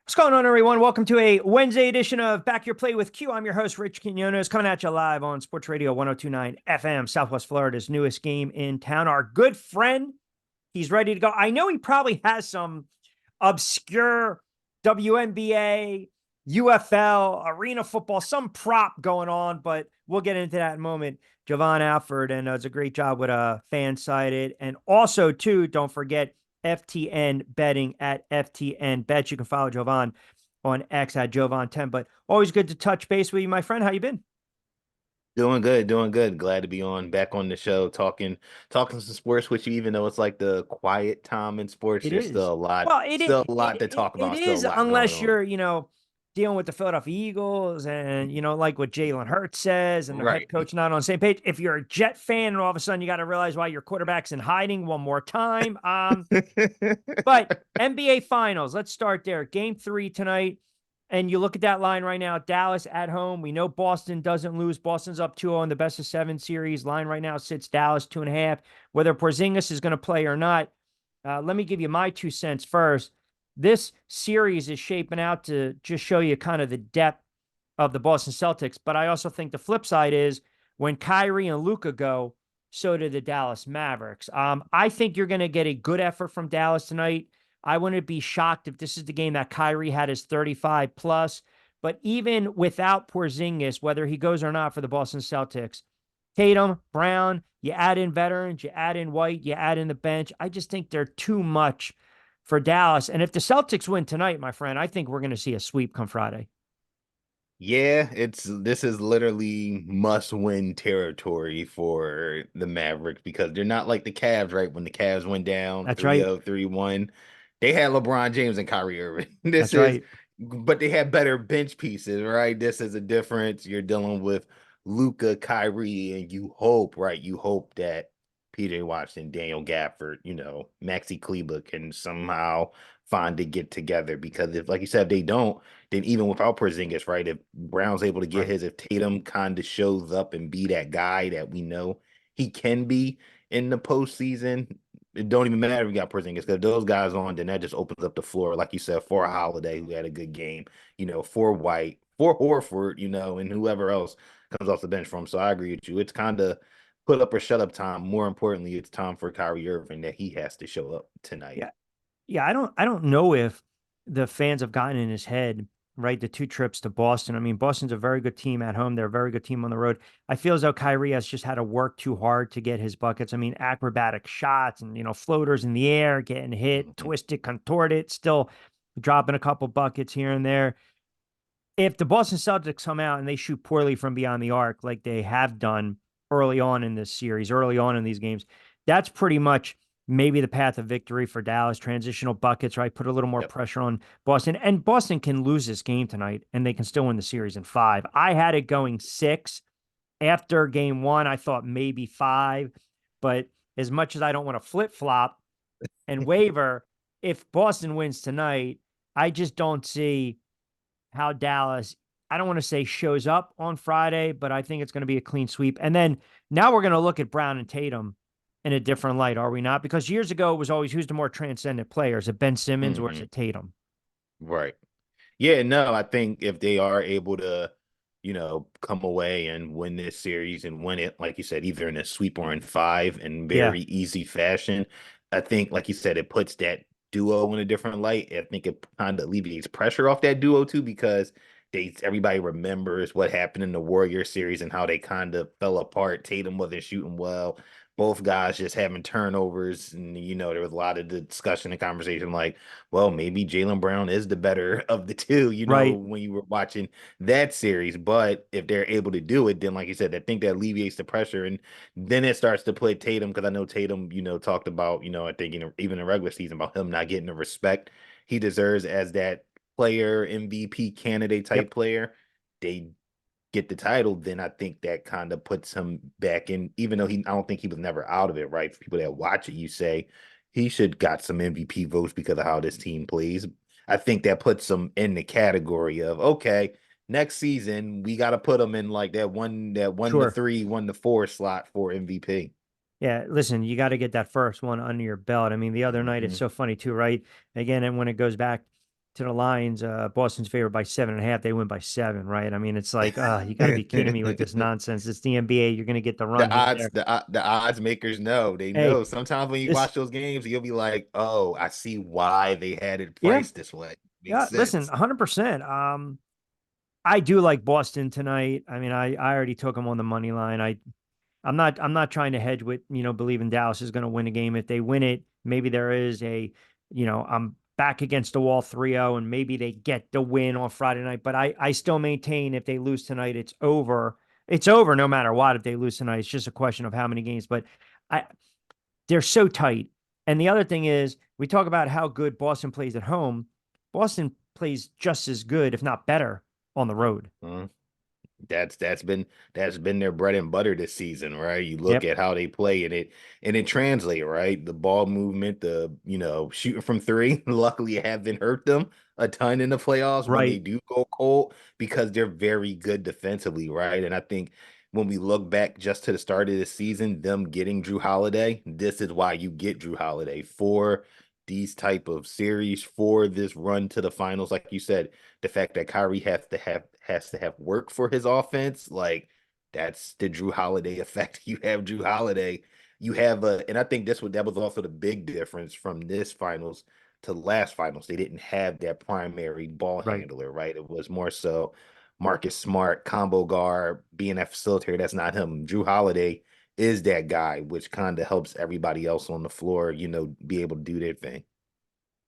What's going on, everyone? Welcome to a Wednesday edition of Back Your Play with Q. I'm your host, Rich Quinones, coming at you live on Sports Radio 1029 FM, Southwest Florida's newest game in town. Our good friend, he's ready to go. I know he probably has some obscure WNBA, UFL, arena football, some prop going on, but we'll get into that in a moment. Jovan Alford, and does a great job with Fansided. And also, too, don't forget, FTN betting at FTN bets. You can follow Jovan on X at Jovan10. But always good to touch base with you, my friend. How you been? Doing good, doing good. Glad to be back on the show, talking some sports with you, even though it's like the quiet time in sports, It there's is. still a lot, Well, still a lot to talk it about, still a is, lot going unless on. you're, dealing with the Philadelphia Eagles and, like what Jalen Hurts says and the head Right. coach not on the same page. If you're a Jet fan and all of a sudden you got to realize why your quarterback's in hiding one more time. But NBA Finals, let's start there. Game 3 tonight. And you look at that line right now, Dallas at home. We know Boston doesn't lose. Boston's up 2-0 in the best of 7 series. Line right now sits Dallas 2.5. Whether Porzingis is going to play or not, let me give you my 2 cents first. This series is shaping out to just show you kind of the depth of the Boston Celtics. But I also think the flip side is when Kyrie and Luka go, so do the Dallas Mavericks. I think you're going to get a good effort from Dallas tonight. I wouldn't be shocked if this is the game that Kyrie had his 35 plus. But even without Porzingis, whether he goes or not for the Boston Celtics, Tatum, Brown, you add in veterans, you add in White, you add in the bench. I just think they're too much for Dallas. And if the Celtics win tonight, my friend, I think we're going to see a sweep come Friday. Yeah, this is literally must-win territory for the Mavericks because they're not like the Cavs, right? When the Cavs went down That's right. 3-0, 3-1, they had LeBron James and Kyrie Irving. That's right. But they had better bench pieces, right? This is a difference. You're dealing with Luca, Kyrie, and you hope, right? You hope that PJ Washington, Daniel Gafford, Maxi Kleber can somehow find to get together because if, like you said, if they don't, then even without Porzingis, right? If Brown's able to get Right. his, if Tatum kind of shows up and be that guy that we know he can be in the postseason, it don't even matter if you got Porzingis because those guys on, then that just opens up the floor, like you said, for a Holiday who had a good game, for White, for Horford, and whoever else comes off the bench from. So I agree with you. It's kind of put up or shut up time. More importantly, it's time for Kyrie Irving that he has to show up tonight. Yeah. Yeah. I don't know if the fans have gotten in his head, right? The 2 trips to Boston. I mean, Boston's a very good team at home. They're a very good team on the road. I feel as though Kyrie has just had to work too hard to get his buckets. I mean, acrobatic shots and, floaters in the air, getting hit, Mhm. twisted, contorted, still dropping a couple buckets here and there. If the Boston Celtics come out and they shoot poorly from beyond the arc, like they have done early on in this series, early on in these games, that's pretty much maybe the path of victory for Dallas. Transitional buckets, right? Put a little more Yep. pressure on Boston. And Boston can lose this game tonight and they can still win the series in 5. I had it going 6. After game 1, I thought maybe 5. But as much as I don't want to flip flop and waver, if Boston wins tonight, I just don't see how Dallas, I don't want to say shows up on Friday, but I think it's going to be a clean sweep. And then now we're going to look at Brown and Tatum in a different light, are we not? Because years ago it was always who's the more transcendent player? Is it Ben Simmons or is Hmm. it Tatum? Right. Yeah, no, I think if they are able to, come away and win this series and win it, like you said, either in a sweep or in 5 in Yeah, very easy fashion, I think, like you said, it puts that duo in a different light. I think it kind of alleviates pressure off that duo too, because everybody remembers what happened in the Warrior series and how they kind of fell apart. Tatum wasn't shooting well. Both guys just having turnovers, and there was a lot of discussion and conversation like, well, maybe Jaylen Brown is the better of the two, right. when you were watching that series. But if they're able to do it, then like you said, I think that alleviates the pressure. And then it starts to play Tatum because I know Tatum, talked about, I think even in regular season about him not getting the respect he deserves as that player, MVP candidate type Yep. player. They get the title, then I think that kind of puts him back in, even though I don't think he was never out of it, right? For people that watch it, you say he should got some MVP votes because of how this team plays. I think that puts him in the category of okay, next season we got to put him in like that one to Sure. three, 1 to 4 slot for MVP. Yeah, listen, you got to get that first one under your belt. I mean, the other night it's Hmm. so funny too, right? Again, and when it goes back to the lines. Boston's favored by 7.5. They win by 7, right? I mean, it's like, you got to be kidding me with this nonsense. It's the NBA. You're going to get the run here, there. The odds makers know. They Hey, know. Sometimes when you this, watch those games, you'll be like, "Oh, I see why they had it yeah, priced this way. Makes yeah. Listen, sense." 100%. I do like Boston tonight. I mean, I already took them on the money line. I'm not trying to hedge with, believing Dallas is going to win a game. If they win it, maybe there is I'm back against the wall 3-0 and maybe they get the win on Friday night. But I still maintain if they lose tonight, it's over. It's over no matter what. If they lose tonight, it's just a question of how many games. But I they're so tight. And the other thing is, we talk about how good Boston plays at home. Boston plays just as good, if not better, on the road. Mhm. That's been their bread and butter this season, right? You look Yep. at how they play and it translates, right? The ball movement, the shooting from three. Luckily, it haven't hurt them a ton in the playoffs when they Right. do go cold because they're very good defensively, right? And I think when we look back just to the start of the season, them getting Drew Holiday, this is why you get Drew Holiday for these type of series for this run to the finals, like you said the fact that Kyrie has to have work for his offense, like that's the Drew Holiday effect. You have Drew Holiday, you have and I think that was also the big difference from this finals to last finals. They didn't have that primary ball Right. handler, right? It was more so Marcus Smart, combo guard, being that facilitator. That's not him. Drew Holiday is that guy, which kind of helps everybody else on the floor, be able to do their thing.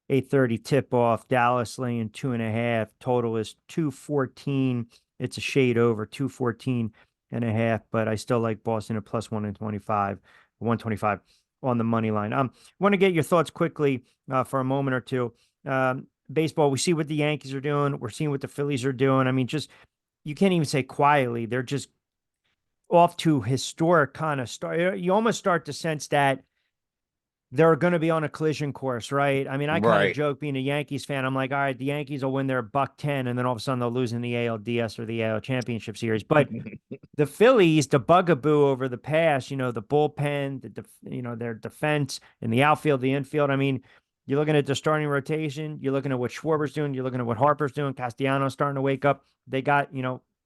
8:30 tip off. Dallas laying 2.5. Total is 214. It's a shade over 214.5, but I still like Boston at plus 125 on the money line. Want to get your thoughts quickly for a moment or two. Baseball, we see what the Yankees are doing. We're seeing what the Phillies are doing. I mean, just you can't even say quietly. They're just off to historic kind of start. You almost start to sense that they're going to be on a collision course, right? I mean, I kind of Right. joke being a Yankees fan. I'm like, all right, the Yankees will win their buck 10, and then all of a sudden they'll lose in the ALDS or the AL Championship Series. But the Phillies, the bugaboo over the past, the bullpen, their defense in the outfield, the infield. I mean, you're looking at the starting rotation. You're looking at what Schwarber's doing. You're looking at what Harper's doing. Castellanos starting to wake up. They got,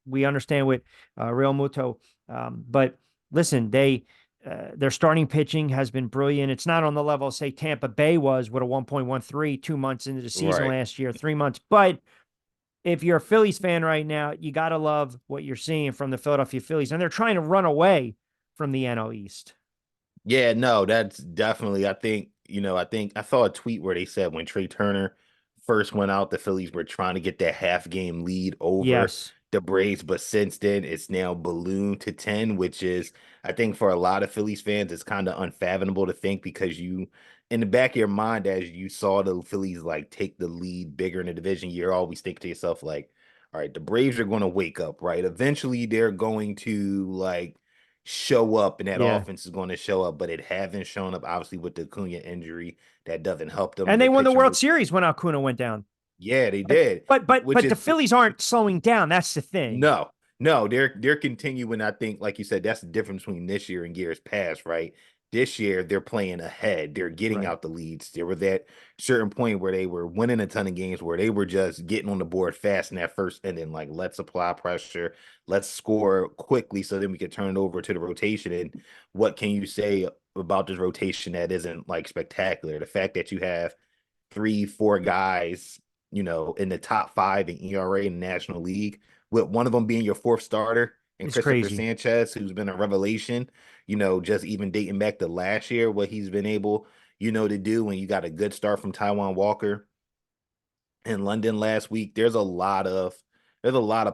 we understand what Real Muto. But listen, their starting pitching has been brilliant. It's not on the level, say, Tampa Bay was with a 1.13 2 months into the season Right. last year, 3 months. But if you're a Phillies fan right now, you got to love what you're seeing from the Philadelphia Phillies. And they're trying to run away from the NL East. Yeah, no, that's definitely. I think I saw a tweet where they said when Trey Turner first went out, the Phillies were trying to get that half game lead over Yes. the Braves, but since then it's now ballooned to 10, which is, I think, for a lot of Phillies fans, it's kind of unfathomable to think because in the back of your mind, as you saw the Phillies like take the lead bigger in the division, you're always thinking to yourself, like, all right, the Braves are going to wake up, right? Eventually, they're going to like show up and that Yeah. offense is going to show up, but it haven't shown up. Obviously, with the Acuna injury, that doesn't help them. And Their they won the pitching, World Series when Acuna went down. yeah, they But did, but but which but the is Phillies aren't slowing down. That's the thing. no, no, they're continuing. I think, like you said, that's the difference between this year and years past, right? This year they're playing ahead. They're getting Right. out the leads. There was that certain point where they were winning a ton of games where they were just getting on the board fast in that first inning. Like, let's apply pressure, let's score quickly, so then we can turn it over to the rotation. And what can you say about this rotation that isn't like spectacular? The fact that you have three, four guys, in the top five in ERA in the National League, with one of them being your fourth starter and It's Christopher crazy. Sanchez, who's been a revelation, just even dating back to last year, what he's been able, to do when you got a good start from Taiwan Walker in London last week. There's a lot of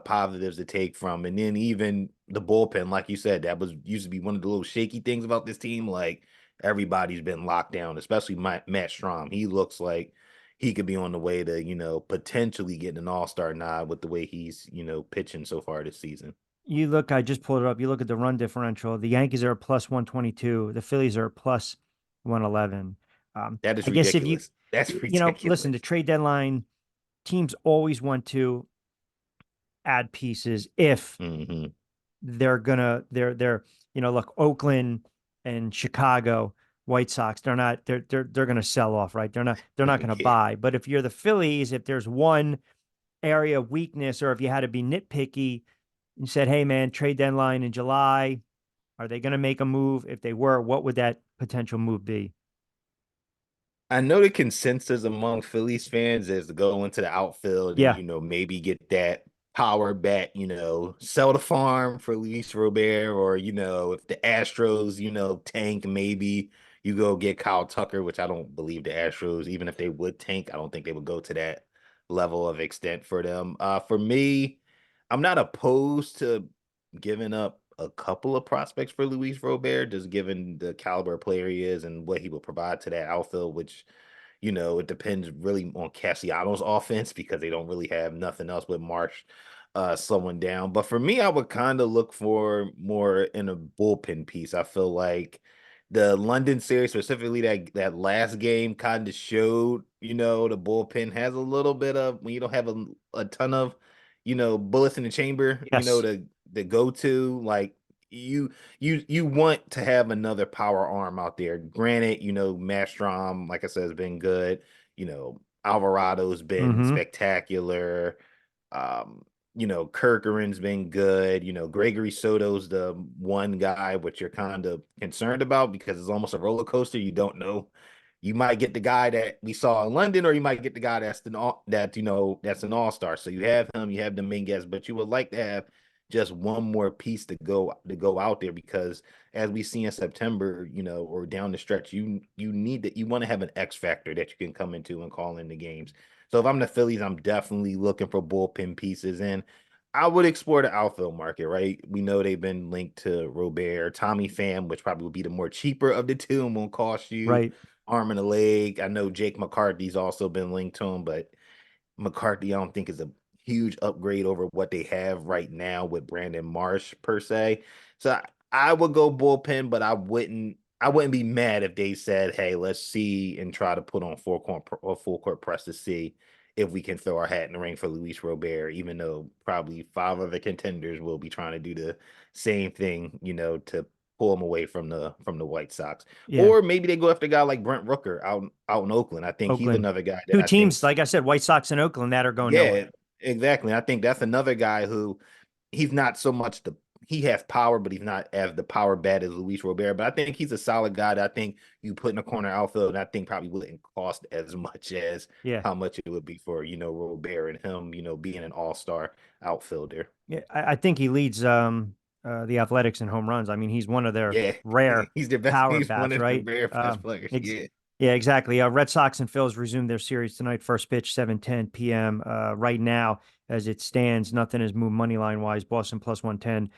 positives to take from, and then even the bullpen, like you said, that was used to be one of the little shaky things about this team. Like everybody's been locked down, especially Matt Strom. He looks like he could be on the way to potentially getting an All-Star nod with the way he's pitching so far this season. You look, I just pulled it up. You look at the run differential. The Yankees are plus 122. The Phillies are plus 111. That is I guess if ridiculous. That's listen, the ridiculous. trade deadline, teams always want to add pieces if Hmm. they're, look, Oakland and Chicago White Sox. They're going to sell off, right? They're not going to Yeah. buy. But if you're the Phillies, if there's one area of weakness, or if you had to be nitpicky, you said, hey man, trade deadline in July, are they going to make a move? If they were, what would that potential move be? I know the consensus among Phillies fans is to go into the outfield and, Yeah. maybe get that power bat, sell the farm for Luis Robert, or, if the Astros, tank, maybe you go get Kyle Tucker, which I don't believe the Astros, even if they would tank, I don't think they would go to that level of extent for them. For me, I'm not opposed to giving up a couple of prospects for Luis Robert, just given the caliber of player he is and what he will provide to that outfield, which, it depends really on Cassiano's offense because they don't really have nothing else with Marsh slowing down. But for me, I would kind of look for more in a bullpen piece. I feel like the London series, specifically that last game, kind of showed, the bullpen has a little bit of when you don't have a ton of, bullets in the chamber, Yes. to go to. Like you want to have another power arm out there. Granted, Mastrom, like I said, has been good. Alvarado's been Mm-hmm. spectacular. Um, Kirkeran's been good. Gregory Soto's the one guy which you're kind of concerned about because it's almost a roller coaster. You don't know. You might get the guy that we saw in London, or you might get the guy that's that's an all-star. So you have him, you have Dominguez, but you would like to have just one more piece to go out there because as we see in September, or down the stretch, you want to have an X factor that you can come into and call in the games. So if I'm the Phillies, I'm definitely looking for bullpen pieces, and I would explore the outfield market. Right, we know they've been linked to Robert, Tommy Pham, which probably will be the more cheaper of the two and won't cost you Right. arm and a leg. I know Jake McCarthy's also been linked to him, but McCarthy, I don't think is a huge upgrade over what they have right now with Brandon Marsh per se. So I would go bullpen, but I wouldn't be mad if they said, "Hey, let's see and try to put on full court press to see if we can throw our hat in the ring for Luis Robert." Even though probably five other contenders will be trying to do the same thing, to pull him away from the White Sox. Yeah. Or maybe they go after a guy like Brent Rooker out in Oakland. I think he's Oakland. another guy that Two I think. teams, like I said, White Sox and Oakland, that are going Yeah, nowhere. exactly. I think that's another guy who he's not so much he has power, but he's not as the power bat as Luis Robert. But I think he's a solid guy that I think you put in a corner outfield, and I think probably wouldn't cost as much as Yeah. how much it would be for, Robert and him, being an all-star outfielder. Yeah. I think he leads the Athletics in home runs. I mean, he's one of their Yeah. rare He's the best, power he's one bats, of the right? very best players. Yeah. Yeah, exactly. Red Sox and Phils resume their series tonight. First pitch, 7:10 p.m. Right now, as it stands, nothing has moved money line wise. Boston plus 110,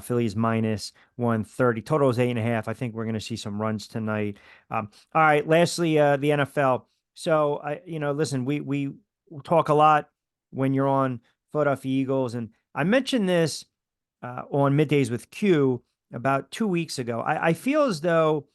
Phillies minus 130. Total is 8.5. I think we're going to see some runs tonight. All right. Lastly, the NFL. So listen, we talk a lot when you're on Philadelphia Eagles, and I mentioned this on Middays with Q about 2 weeks ago. I feel as though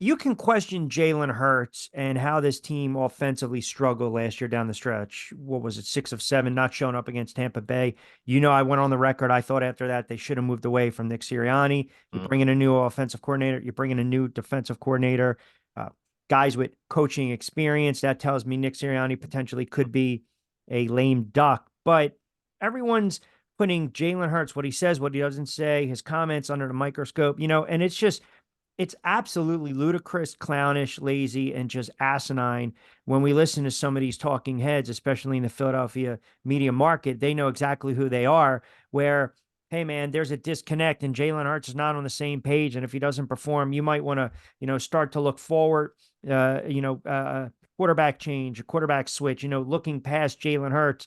you can question Jalen Hurts and how this team offensively struggled last year down the stretch. What was it, 6 of 7, not showing up against Tampa Bay? I went on the record. I thought after that they should have moved away from Nick Sirianni. You bring in a new offensive coordinator, you bring in a new defensive coordinator, uh, guys with coaching experience. That tells me Nick Sirianni potentially could be a lame duck. But everyone's putting Jalen Hurts, what he says, what he doesn't say, his comments under the microscope, and it's absolutely ludicrous, clownish, lazy, and just asinine when we listen to some of these talking heads, especially in the Philadelphia media market. They know exactly who they are, where, hey, man, there's a disconnect and Jalen Hurts is not on the same page. And if he doesn't perform, you might want to, start to look forward, quarterback change, a quarterback switch, looking past Jalen Hurts.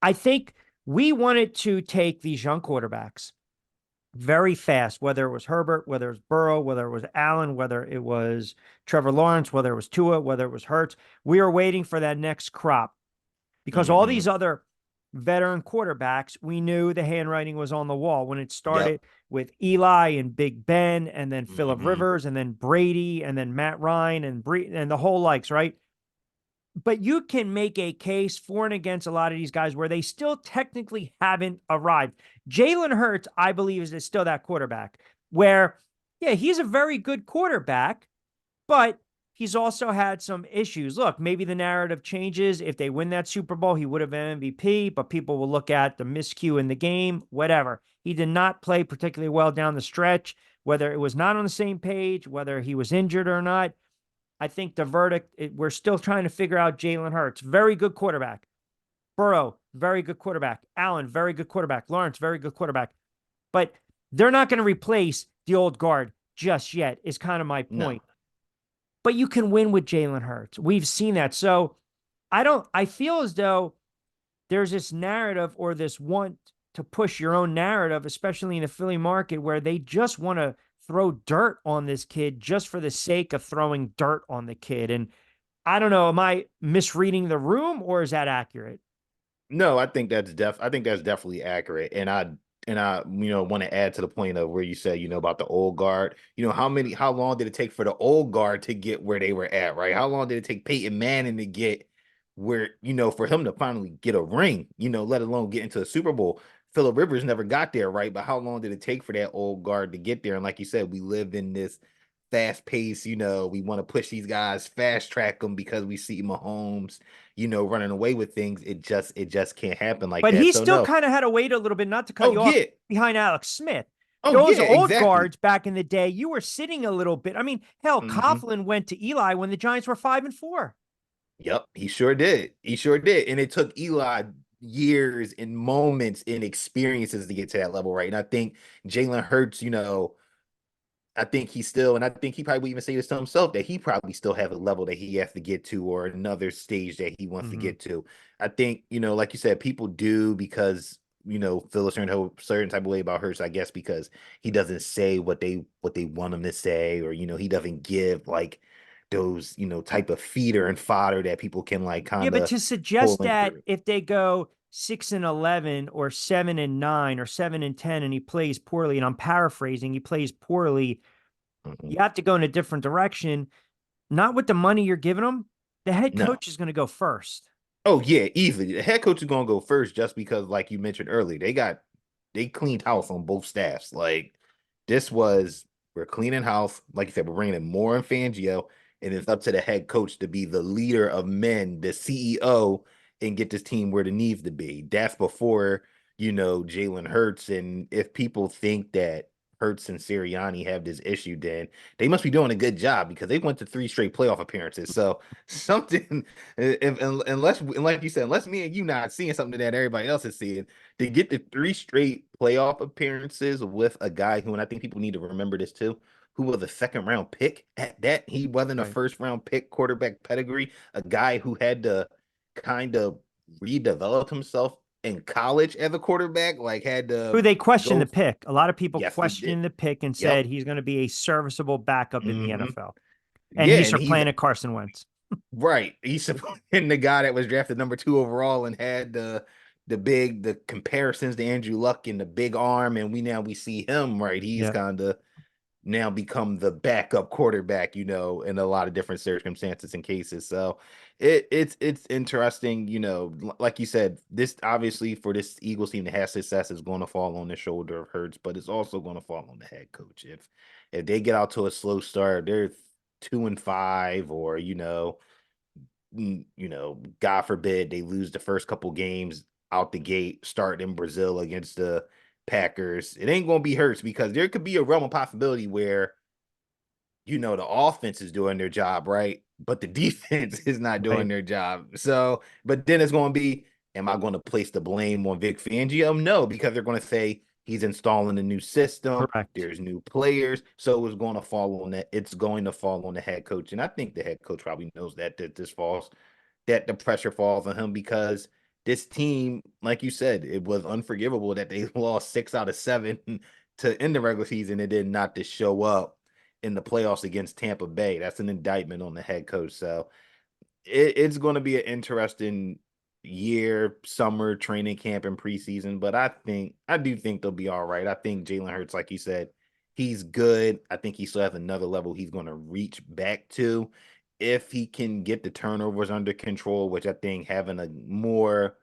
I think we wanted to take these young quarterbacks very fast, whether it was Herbert, whether it was Burrow, whether it was Allen, whether it was Trevor Lawrence, whether it was Tua, whether it was Hurts. We are waiting for that next crop because all Mm-hmm. these other veteran quarterbacks, we knew the handwriting was on the wall when it Yep. started with Eli and Big Ben, and then Philip Mm-hmm. Rivers, and then Brady, and then Matt Ryan and the whole likes, right? But you can make a case for and against a lot of these guys where they still technically haven't arrived. Jalen Hurts, I believe, is still that quarterback where Yeah, he's a very good quarterback, but he's also had some issues. Look, maybe the narrative changes. If they win that Super Bowl, he would have been MVP, but people will look at the miscue in the game, whatever. He did not play particularly well down the stretch, whether it was not on the same page, whether he was injured or not. I think the verdict, we're still trying to figure out Jalen Hurts. Very good quarterback. Burrow, very good quarterback. Allen, very good quarterback. Lawrence, very good quarterback. But they're not going to replace the old guard just yet, is kind of my No, point. But you can win with Jalen Hurts. We've seen that. So I feel as though there's this narrative or this want to push your own narrative, especially in the Philly market, where they just want to throw dirt on this kid just for the sake of throwing dirt on the kid. And I don't know, am I misreading the room or is that accurate? no, I think that's definitely accurate. And I want to add to the point of where you said, about the old guard. How long did it take for the old guard to get where they were at, right? How long did it take Peyton Manning to get where, for him to finally get a ring, let alone get into a Super Bowl? Phillip Rivers never got there, right? But how long did it take for that old guard to get there? And like you said, we live in this fast pace, we want to push these guys, fast track them because we see Mahomes, running away with things. It just can't happen like But that. he So still no. kind of had to wait a little bit, not to cut Oh you off, yeah. behind Alex Smith. Oh Those yeah, old exactly. guards back in the day, you were sitting a little bit. I mean, hell, Hmm. Coughlin went to Eli when the Giants were 5-4. Yep, he sure did. He sure did. And it took Eli years and moments and experiences to get to that level, right? And I think Jalen Hurts, I think he's still, and I think he probably would even say this to himself, that he probably still have a level that he has to get to or another stage that he wants to Mm-hmm. get to. I think, like you said, people do because, feel a certain type of way about Hurts, I guess, because he doesn't say what they want him to say, or, he doesn't give like those, type of feeder and fodder that people can like Yeah, kind but of to pull suggest him that through. if they go 6-11 or 7-9 or 7-10 and he plays poorly, and I'm paraphrasing, he plays poorly, Mhm. you have to go in a different direction. Not with the money you're giving him. The head No. coach is going to go first. Oh yeah, easily. The head coach is gonna go first just because, like you mentioned earlier, they cleaned house on both staffs. Like this was we're cleaning house. Like you said, we're bringing in more in Fangio, and it's up to the head coach to be the leader of men, the CEO, and get this team where it needs to be. That's before Jalen Hurts. And if people think that Hurts and Sirianni have this issue, then they must be doing a good job because they went to 3 straight playoff appearances. So something unless, and like you said, unless me and you not seeing something that everybody else is seeing, to get the 3 straight playoff appearances with a guy who, and I think people need to remember this too, who was a second round pick at that. He wasn't a Right. first round pick quarterback pedigree, a guy who had to kind of redevelop himself in college as a quarterback, like had Who to they questioned the go. pick. A lot of people Yes, they did. questioned the pick and said Yep. he's going to be a serviceable backup in the Hmm. NFL. And Yeah, he's and he's supplanted Carson Wentz. right. He's supporting the guy that was drafted number 2 overall and had the comparisons to Andrew Luck and the big arm, and we see him, right. He's Yeah. kind of now become the backup quarterback, in a lot of different circumstances and cases. So it's interesting, like you said, this obviously for this Eagles team to have success is going to fall on the shoulder of Hurts, but it's also going to fall on the head coach. If they get out to a slow start, they're 2-5, or God forbid they lose the first couple games out the gate, starting in Brazil against the Packers. It ain't gonna be Hurts because there could be a realm of possibility where the offense is doing their job, right? But the defense is not doing Right. their job. So, but then it's going to be, am I going to place the blame on Vic Fangio? No, because they're going to say he's installing a new system. Correct. There's new players, so it's going to fall on that. It's going to fall on the head coach, and I think the head coach probably knows that this falls, that the pressure falls on him because this team, like you said, it was unforgivable that they lost 6 out of 7 to end the regular season and then not to show up in the playoffs against Tampa Bay. That's an indictment on the head coach. So it's going to be an interesting year, summer training camp and preseason. But I do think they'll be all right. I think Jalen Hurts, like you said, he's good. I think he still has another level he's going to reach back to if he can get the turnovers under control, which I think having a more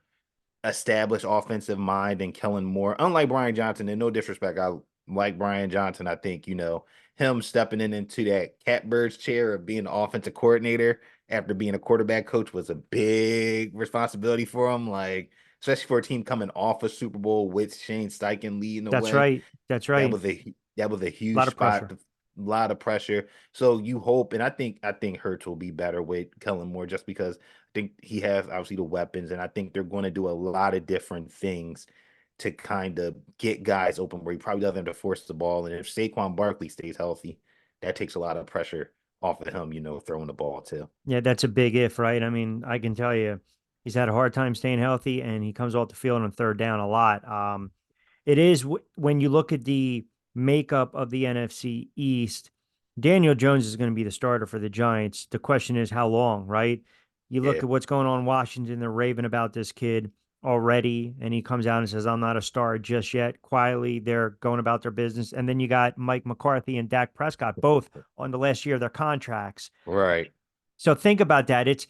established offensive mind than Kellen Moore. Unlike Brian Johnson, and no disrespect, I like Brian Johnson, I think, him stepping into that catbird's chair of being the offensive coordinator after being a quarterback coach was a big responsibility for him. Like, especially for a team coming off a Super Bowl with Shane Steichen leading the That's way. right. That's That right. was a A lot huge of spot, pressure. a lot of pressure. So you hope, and I think Hurts will be better with Kellen Moore just because I think he has obviously the weapons, and I think they're going to do a lot of different things to kind of get guys open where he probably doesn't have to force the ball. And if Saquon Barkley stays healthy, that takes a lot of pressure off of him, throwing the ball too. Yeah, that's a big if, right? I mean, I can tell you he's had a hard time staying healthy and he comes off the field on third down a lot. It is when you look at the makeup of the NFC East, Daniel Jones is going to be the starter for the Giants. The question is how long, right? You look Yeah, at what's going on in Washington, they're raving about this kid already, and he comes out and says, I'm not a star just yet. Quietly, they're going about their business. And then you got Mike McCarthy and Dak Prescott, both on the last year of their contracts. right. So think about that. It's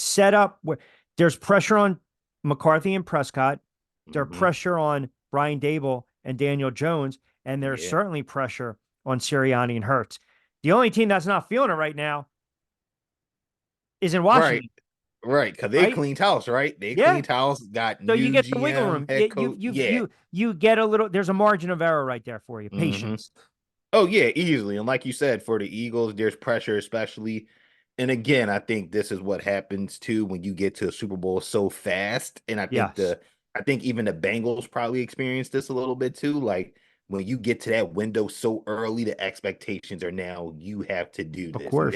set up where there's pressure on McCarthy and Prescott. There's Hmm. pressure on Brian Dable and Daniel Jones, and there's Yeah, certainly pressure on Sirianni and Hurts. The only team that's not feeling it right now is in right, Washington, right. Because they right? cleaned house, right? They Yeah. cleaned house, got So you new get the wiggle GM, room. head coach. Yeah. You get a little. There's a margin of error right there for you. Hmm. Patience. Oh yeah, easily. And like you said, for the Eagles, there's pressure, especially. And again, I think this is what happens too when you get to a Super Bowl so fast. And Yes, I think even the Bengals probably experienced this a little bit too. Like when you get to that window so early, the expectations are now you have to do of this. course.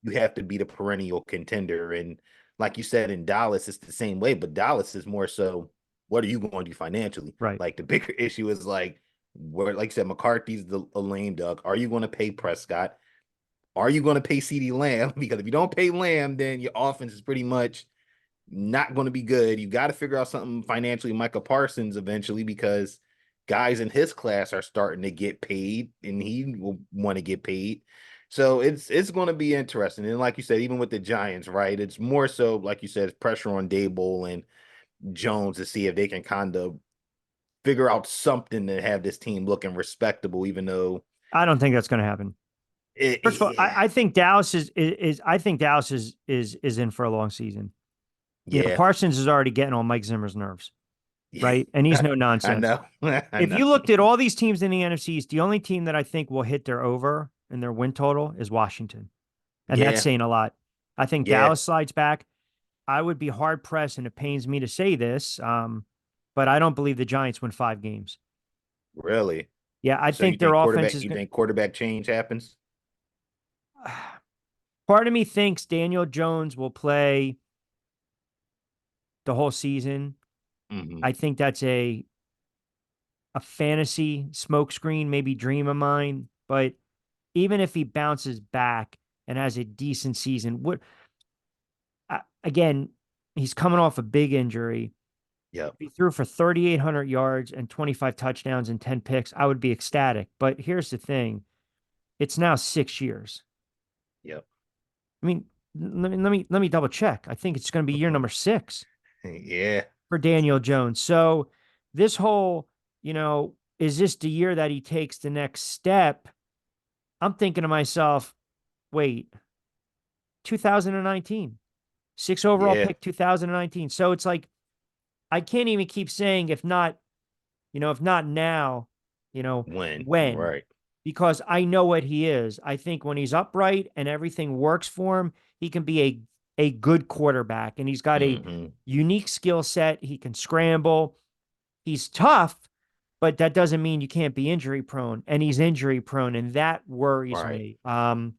You have to be the perennial contender. And like you said, in Dallas, it's the same way, but Dallas is more so, what are you going to do financially? Right. Like the bigger issue is like where, like I said, McCarthy's a lame duck. Are you going to pay Prescott? Are you going to pay CD Lamb? Because if you don't pay Lamb, then your offense is pretty much not going to be good. You got to figure out something financially, Micah Parsons, eventually, because guys in his class are starting to get paid, and he will want to get paid. So it's going to be interesting. And like you said, even with the Giants, right? It's more so, like you said, it's pressure on Dable and Jones to see if they can kind of figure out something to have this team looking respectable, even though I don't think that's going to happen. First of all, yeah, I think Dallas is I think Dallas is in for a long season. You know, yeah, Parsons is already getting on Mike Zimmer's nerves, yeah. right? And he's no I nonsense. know, I If know. you looked at all these teams in the NFC East, the only team that I think will hit their over and their win total is Washington. And that's Yeah, saying a lot. I think yeah, Dallas slides back. I would be hard pressed, and it pains me to say this, but I don't believe the Giants win 5 games. really. Yeah, I So think their offense is you going think quarterback change happens? to. Part of me thinks Daniel Jones will play the whole season. Hmm. I think that's a fantasy smokescreen, maybe dream of mine. But even if he bounces back and has a decent season, again, he's coming off a big injury. Yep, If he threw for 3,800 yards and 25 touchdowns and 10 picks, I would be ecstatic. But here's the thing: it's now 6 years. yep. I mean, let me double check. I think it's going to be year number 6 Yeah, for Daniel Jones. So this whole, is this the year that he takes the next step? I'm thinking to myself, wait, 2019, six overall yeah. pick, 2019. So it's like, I can't even keep saying, if not now, When when, right. because I know what he is. I think when he's upright and everything works for him, he can be a good quarterback, and he's got a Hmm. unique skill set. He can scramble. He's tough, but that doesn't mean you can't be injury prone. And he's injury prone, and that worries Right. me.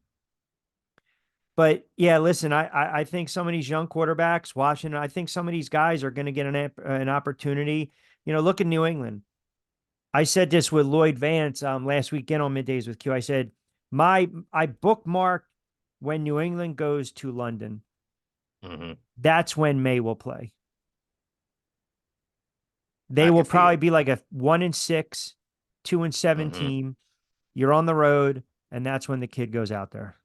But yeah, listen, I think some of these young quarterbacks, Washington, I think some of these guys are going to get an opportunity. Look at New England. I said this with Lloyd Vance last weekend on Middays with Q. I said I bookmarked when New England goes to London. Hmm. That's when May will play. They I will can see probably it. be like a 1-6, 2-7 Hmm. team. You're on the road, and that's when the kid goes out there.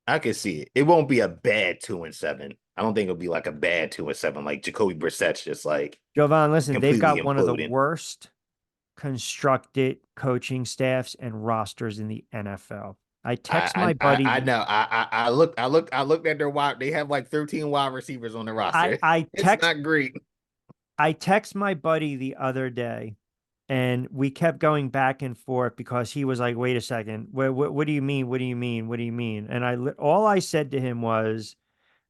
I can see it. It won't be a bad 2-7. I don't think it'll be like a bad 2-7, like Jacoby Brissett's just like Jovan, listen, they've completely got one of the imploding. worst constructed coaching staffs and rosters in the NFL. I text I my buddy I the know. I looked at their wide. They have like 13 wide receivers on the I roster. I It's text not great. I text my buddy the other day, and we kept going back and forth because he was like, "Wait a second, what do you mean? What do you mean? What do you mean?" And all I said to him was,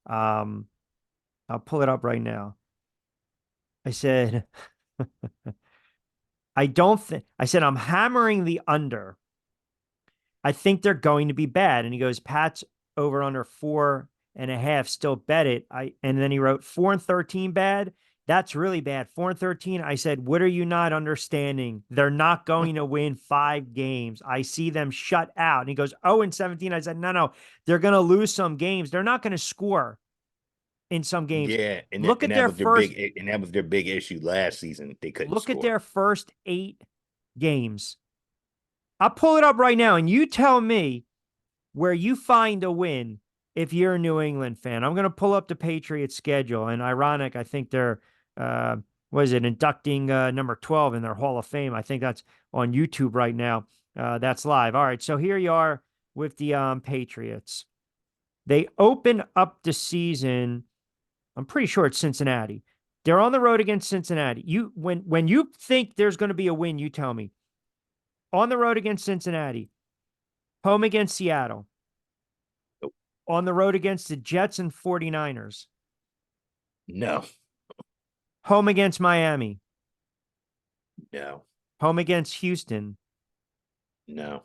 um, "I'll pull it up right now." I said, "I don't think." I said, "I'm hammering the under. I think they're going to be bad." And he goes, "Pat's over under 4.5. Still bet it." And then he wrote 4-13 bad. That's really bad. 4-13. I said, "What are you not understanding? They're not going to win 5 games. I see them shut out." And he goes, 0-17. I said, no, they're going to lose some games. They're not going to score in some games. Yeah, Look at their first, that was their big issue last season. They couldn't look at score. their first 8 games. I'll pull it up right now, and you tell me where you find a win if you're a New England fan. I'm going to pull up the Patriots schedule, and ironic, I think they're was it inducting number 12 in their Hall of Fame. I think that's on YouTube right now. That's live. All right, so here you are with the Patriots. They open up the season. I'm pretty sure it's Cincinnati. They're on the road against Cincinnati. When you think there's going to be a win, you tell me. On the road against Cincinnati, home against Seattle, Nope. on the road against the Jets and 49ers, No, home against Miami, no, home against Houston, no,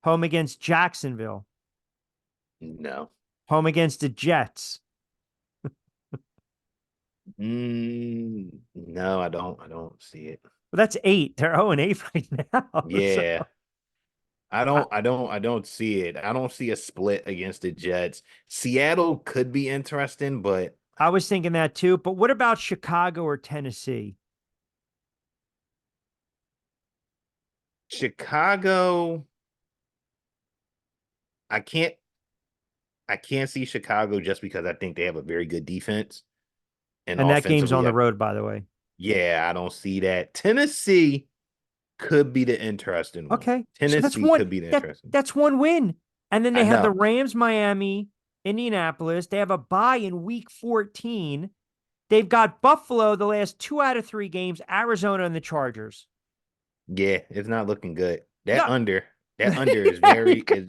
home against Jacksonville, no. home against the Jets. No, I don't. I don't see it. Well, that's 8. They're 0-8 right now. So Yeah, I, I don't see it. I don't see a split against the Jets. Seattle could be interesting, but I was thinking that too. But what about Chicago or Tennessee? Chicago, I can't I can't see Chicago just because I think they have a very good defense and And that game's on offensively, the road, by the way. yeah, I don't see that. Tennessee could be the interesting one. Okay. So that's Tennessee one could be the that interesting. that's one win. And then I they have the know. Rams, Miami, Indianapolis. They have a bye in week 14. They've got Buffalo the last 2 out of 3 games, Arizona and the Chargers. Yeah, it's not looking good. No. That under is There you very go.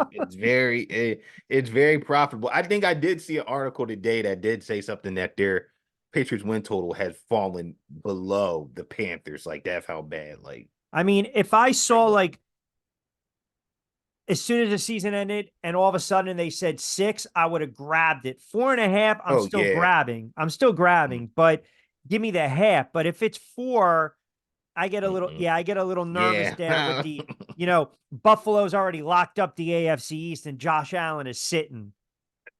it's very profitable. I think I did see an article today that did say something that their Patriots win total has fallen below the Panthers. Like that's how bad. Like I mean, if I they're saw looking. like as soon as the season ended and all of a sudden they said 6, I would have grabbed it. 4.5, I'm Oh still yeah. grabbing. I'm still Mm, grabbing, but give me the half. But if it's 4, I get a little, mm-mm. yeah, I get a little nervous Yeah. there with Buffalo's already locked up the AFC East and Josh Allen is sitting.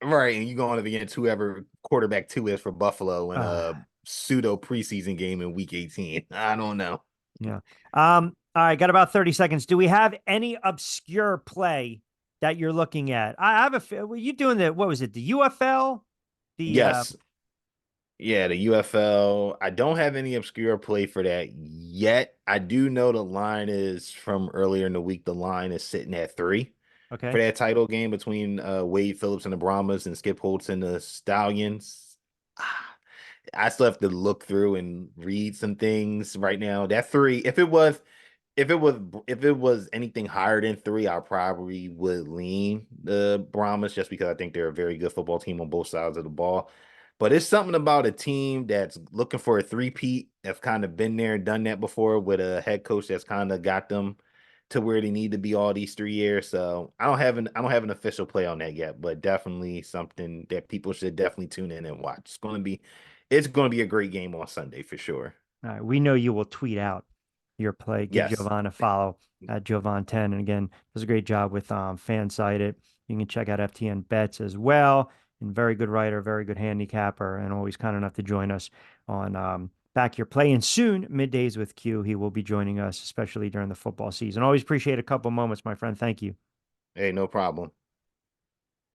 Right. And you going up against whoever quarterback 2 is for Buffalo in Uh, a pseudo preseason game in week 18. I don't know. yeah. All right, got about 30 seconds. Do we have any obscure play that you're looking at? I have were you doing what was it? The UFL? The Yes. Yeah, the UFL. I don't have any obscure play for that yet. I do know the line is from earlier in the week. The line is sitting at 3 for Okay. that title game between Wade Phillips and the Brahmas and Skip Holtz and the Stallions. Ah, I still have to look through and read some things right now. That 3, if it was anything higher than 3, I probably would lean the Brahmas just because I think they're a very good football team on both sides of the ball. But it's something about a team that's looking for a three-peat that's kind of been there and done that before with a head coach that's kind of got them to where they need to be all these 3 years. So I don't have an official play on that yet, but definitely something that people should definitely tune in and watch. It's gonna be a great game on Sunday for sure. All right. We know you will tweet out your play. Give Yes. Jovan a follow at Jovan10. And again, does a great job with FanSided. You can check out FTN Bets as well. And very good writer, very good handicapper, and always kind enough to join us on Back Your Play. And soon, Middays with Q, he will be joining us, especially during the football season. Always appreciate a couple moments, my friend. Thank you. Hey, no problem.